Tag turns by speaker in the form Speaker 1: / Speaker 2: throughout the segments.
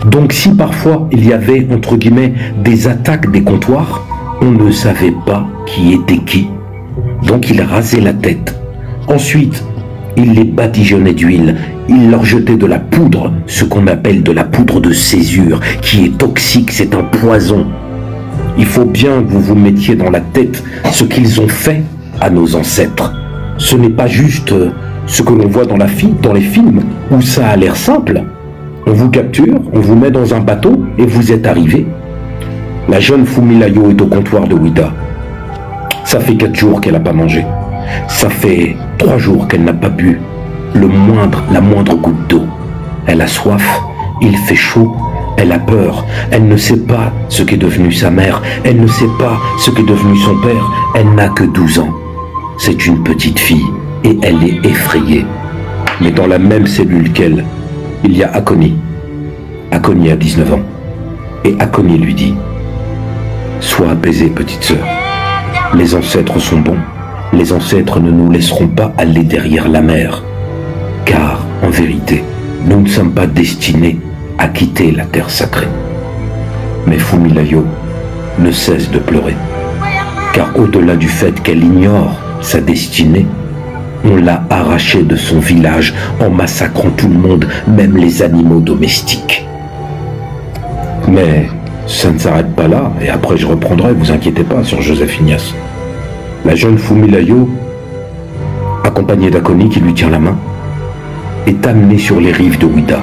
Speaker 1: Donc si parfois il y avait, entre guillemets, des attaques des comptoirs, on ne savait pas qui était qui. Donc il rasait la tête. Ensuite, il les badigeonnait d'huile. Il leur jetait de la poudre, ce qu'on appelle de la poudre de césure, qui est toxique, c'est un poison. Il faut bien que vous vous mettiez dans la tête ce qu'ils ont fait à nos ancêtres. Ce n'est pas juste ce que l'on voit dans les films, où ça a l'air simple. On vous capture, on vous met dans un bateau et vous êtes arrivé. La jeune Fumilayo est au comptoir de Ouida. Ça fait 4 jours qu'elle n'a pas mangé. Ça fait 3 jours qu'elle n'a pas bu la moindre goutte d'eau. Elle a soif, il fait chaud, elle a peur. Elle ne sait pas ce qu'est devenu sa mère. Elle ne sait pas ce qu'est devenu son père. Elle n'a que 12 ans. C'est une petite fille et elle est effrayée. Mais dans la même cellule qu'elle, il y a Akoni. Akoni a 19 ans. Et Akoni lui dit: sois apaisée, petite sœur. Les ancêtres sont bons. Les ancêtres ne nous laisseront pas aller derrière la mer. Car, en vérité, nous ne sommes pas destinés à quitter la terre sacrée. Mais Fumilayo ne cesse de pleurer. Car au-delà du fait qu'elle ignore sa destinée, on l'a arrachée de son village en massacrant tout le monde, même les animaux domestiques. Mais ça ne s'arrête pas là, et après je reprendrai, vous inquiétez pas, sur Joseph Ignace. La jeune Fumilayo, accompagnée d'Akoni qui lui tient la main, est amenée sur les rives de Ouida.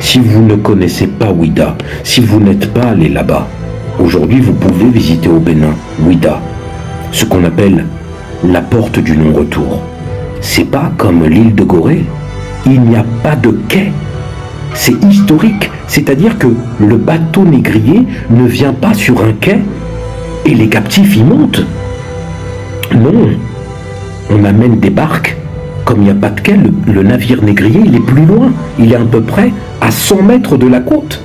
Speaker 1: Si vous ne connaissez pas Ouida, si vous n'êtes pas allé là-bas, aujourd'hui vous pouvez visiter au Bénin, Ouida, ce qu'on appelle la porte du non-retour. C'est pas comme l'île de Gorée, il n'y a pas de quai. C'est historique, c'est-à-dire que le bateau négrier ne vient pas sur un quai et les captifs y montent. Non, on amène des barques. Comme il n'y a pas de quai, le navire négrier, il est plus loin. Il est à peu près à 100 mètres de la côte.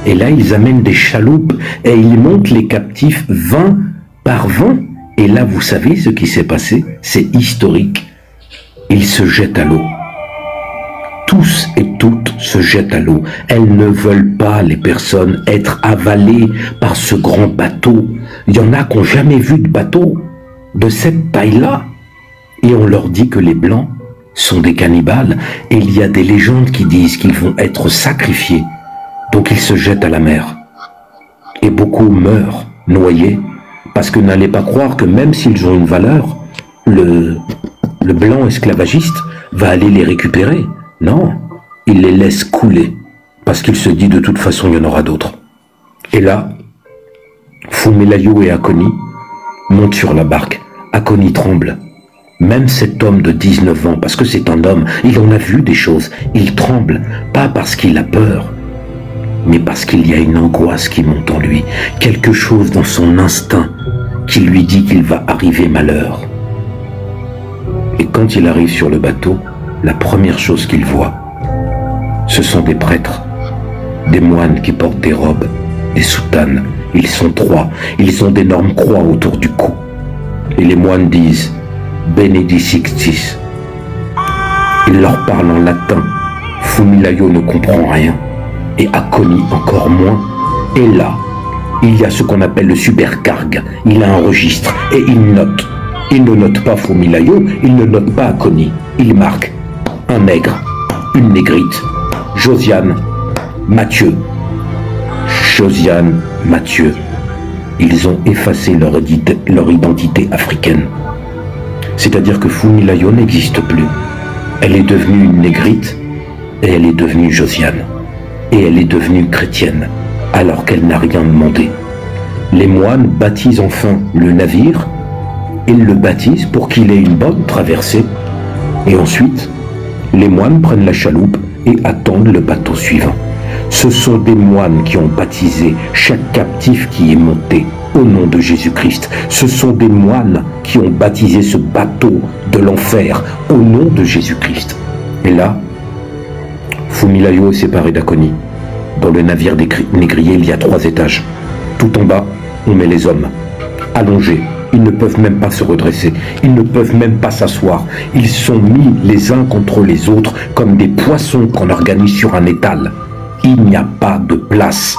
Speaker 1: Et là, ils amènent des chaloupes et ils montent les captifs 20 par 20. Et là, vous savez ce qui s'est passé? C'est historique. Ils se jettent à l'eau. Tous et toutes se jettent à l'eau. Elles ne veulent pas, les personnes, être avalées par ce grand bateau. Il y en a qui n'ont jamais vu de bateau de cette taille-là. Et on leur dit que les Blancs sont des cannibales. Et il y a des légendes qui disent qu'ils vont être sacrifiés. Donc ils se jettent à la mer. Et beaucoup meurent, noyés. Parce que n'allez pas croire que même s'ils ont une valeur, le blanc esclavagiste va aller les récupérer. Non, il les laisse couler, parce qu'il se dit de toute façon il y en aura d'autres. Et là, Fumilayo et Akoni montent sur la barque. Akoni tremble. Même cet homme de 19 ans, parce que c'est un homme, il en a vu des choses, il tremble, pas parce qu'il a peur, mais parce qu'il y a une angoisse qui monte en lui, quelque chose dans son instinct qui lui dit qu'il va arriver malheur. Et quand il arrive sur le bateau, la première chose qu'il voit, ce sont des prêtres, des moines qui portent des robes, des soutanes. Ils sont 3, ils ont d'énormes croix autour du cou. Et les moines disent « Benedictis ». Ils leur parlent en latin. Fumilayo ne comprend rien, et Akoni encore moins. Et là, il y a ce qu'on appelle le supercargue. Il a un registre, et il note. Il ne note pas Fumilayo, il ne note pas Akoni. Il marque un nègre, une négrite, Josiane, Mathieu. Josiane, Mathieu. Ils ont effacé leur identité africaine. C'est-à-dire que Fumilayo n'existe plus. Elle est devenue une négrite et elle est devenue Josiane. Et elle est devenue chrétienne, alors qu'elle n'a rien demandé. Les moines baptisent enfin le navire. Ils le baptisent pour qu'il ait une bonne traversée. Et ensuite, les moines prennent la chaloupe et attendent le bateau suivant. Ce sont des moines qui ont baptisé chaque captif qui est monté au nom de Jésus-Christ. Ce sont des moines qui ont baptisé ce bateau de l'enfer au nom de Jésus-Christ. Et là, Fumilayo est séparé d'Akoni. Dans le navire des négriers, il y a 3 étages. Tout en bas, on met les hommes, allongés. Ils ne peuvent même pas se redresser. Ils ne peuvent même pas s'asseoir. Ils sont mis les uns contre les autres comme des poissons qu'on organise sur un étal. il n'y a pas de place